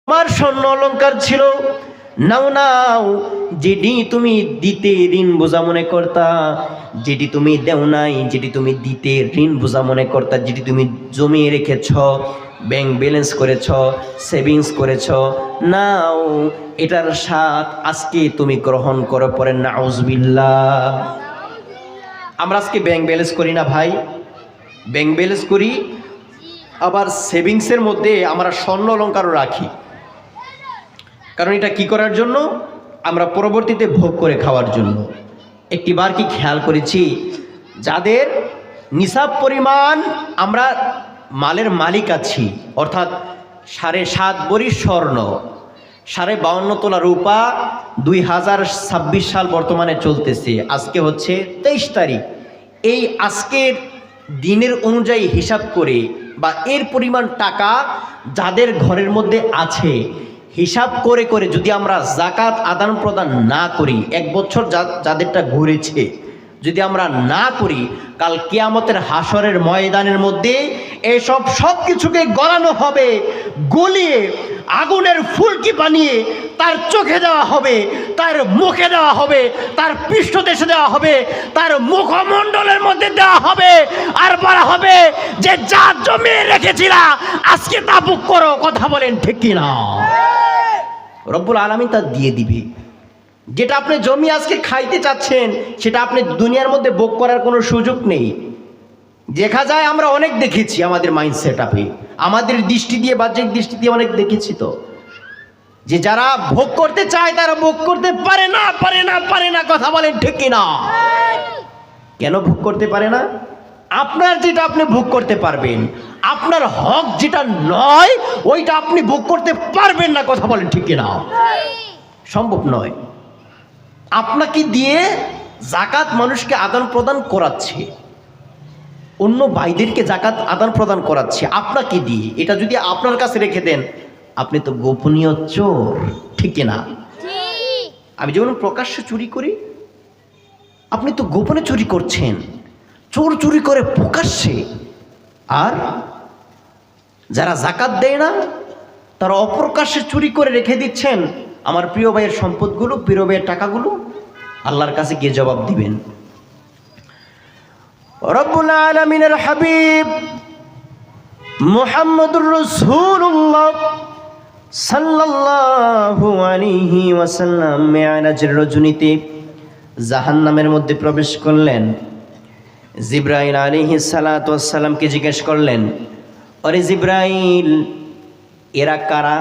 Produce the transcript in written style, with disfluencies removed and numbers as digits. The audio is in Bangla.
তোমার স্বর্ণ অলংকার ছিল, নাও নাও, যেটি তুমি দিতে ঋণ বোঝা মনে করতা, যেটি তুমি দেও নাই, যেটি তুমি দিতে ঋণ বোঝা মনে করতা, যেটি তুমি জমিয়ে রেখেছ, ব্যাংক ব্যালেন্স করেছ, সেভিংস করেছ, নাও, এটার স্বাদ আজকে তুমি গ্রহণ করো। পরে নাউজুবিল্লাহ। আমরা আজকে ব্যাংক ব্যালেন্স করি না ভাই? ব্যাংক ব্যালেন্স করি, আবার সেভিংসের মধ্যে আমরা স্বর্ণ অলংকারও রাখি। কারণ এটা কি করার জন্য? আমরা পরবর্তীতে ভোগ করে খাওয়ার জন্য। একটিবার কি খেয়াল করেছি, যাদের নিসাব পরিমাণ আমরা মালের মালিক আছি, অর্থাৎ 7.5 ভরি স্বর্ণ, 52.5 তোলা রূপা, 2026 সাল বর্তমানে চলতেছে, আজকে হচ্ছে 23 তারিখ। এই আজকের দিনের অনুযায়ী হিসাব করে বা এর পরিমাণ টাকা যাদের ঘরের মধ্যে আছে, হিসাব করে করে যদি আমরা জাকাত আদান প্রদান না করি, 1 বছর যাদেরটা ঘুরেছে যদি আমরা না করি, কাল কিয়ামতের হাসরের ময়দানের মধ্যে এসব সব কিছুকে গলানো হবে, গলিয়ে আগুনের ফুলকি বানিয়ে তার চোখে দেওয়া হবে, তার মুখে দেওয়া হবে, তার পৃষ্ঠদেশে দেওয়া হবে, তার মুখমণ্ডলের মধ্যে দেওয়া হবে, আর বলা হবে যে যা জমিয়ে রেখেছিলা আজকে তা ভোগ করো। কথা বলেন ঠিক কিনা? রব্বুল আলামিন তা দিয়ে দিবে। যেটা আপনি জমি আজকে খাইতে চাচ্ছেন, সেটা আপনি দুনিয়ার মধ্যে ভোগ করার কোনো সুযোগ নেই। দেখা যায়, আমরা অনেক দেখেছি আমাদের মাইন্ডসেট আপে, আমাদের দৃষ্টি দিয়ে, বাহ্যিক দৃষ্টি দিয়ে অনেক দেখেছি তো, যে যারা ভোগ করতে চায় তারা ভোগ করতে পারে না, পারে না, পারে না। কথা বলেন ঠিক কিনা? কেন ভোগ করতে পারে না? আপনার যেটা আপনি ভোগ করতে পারবেন, আপনার হক যেটা নয় ওইটা আপনি ভোগ করতে পারবেন না। কথা বলেন ঠিক কিনা? সম্ভব নয়। আপনাকে দিয়ে জাকাত মানুষকে আদান প্রদান করাচ্ছে, অন্য ভাইদেরকে জাকাত আদান প্রদান করাচ্ছে আপনাকে দিয়ে, এটা যদি আপনার কাছে রেখে দেন, আপনি তো গোপনীয় চোর। ঠিক কিনা? আমি যেমন প্রকাশ্যে চুরি করি, আপনি তো গোপনে চুরি করছেন। চোর চুরি করে প্রকাশ্যে, আর যারা জাকাত দেয় না তারা অপ্রকাশ্যে চুরি করে রেখে দিচ্ছেন। আমার প্রিয় ভাইয়ের সম্পদগুলো, প্রিয় ভাইয়ের টাকাগুলো আল্লাহর কাছে গিয়ে জবাব দিবেন। রব্বুল আলামিনের হাবিব মুহাম্মদুর রাসূলুল্লাহ সাল্লাল্লাহু আলাইহি ওয়াসাল্লাম মেরাজের রজনীতে জাহান্নামের মধ্যে প্রবেশ করলেন। জিবরাইল আলাইহিস সালাতু ওয়াস সালামকে জিজ্ঞেস করলেন, আরে জিবরাইল, এরা কারা?